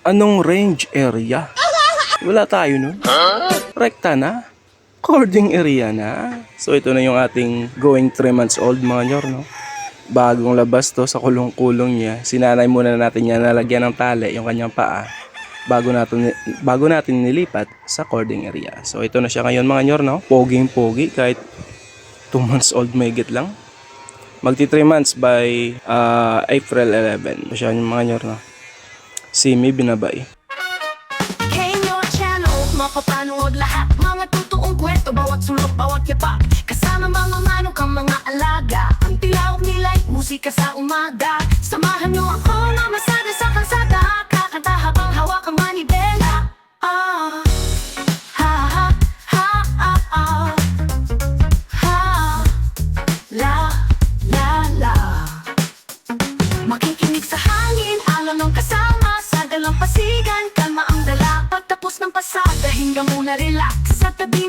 Anong range area? Wala tayo nun. Rekta na. Cording area na. So ito na yung ating going 3 months old mga nyor, no? Bagong labas to sa kulong-kulong niya. Sinanay muna natin niya nalagyan ng tali yung kanyang paa bago natin nilipat sa cording area. So ito na siya ngayon mga nyor, no? Poging-pogi kahit 2 months old mahigit lang. Magti 3 months by April 11. So siya yung mga nyor, no? Simi binabay. Kenyo Channel, mapapanood lahat. Mga totoong kwento, bawat sulok, bawat yapak. Kasama mga manok ang mga alaga. Ang tilawak nila'y musika sa umaga. Samahan nyo ako mamasada sa kalsada. Kakanta habang hawak ang manibela. Ah, ha, ha, ha, ah, ah. Ha, la, la, la. Makikinig sa hangin, alon ng kasama. Sa dalampasigan, kalma ang dala. Pagtapos ng pasada, hinga muna relax. Sa tabi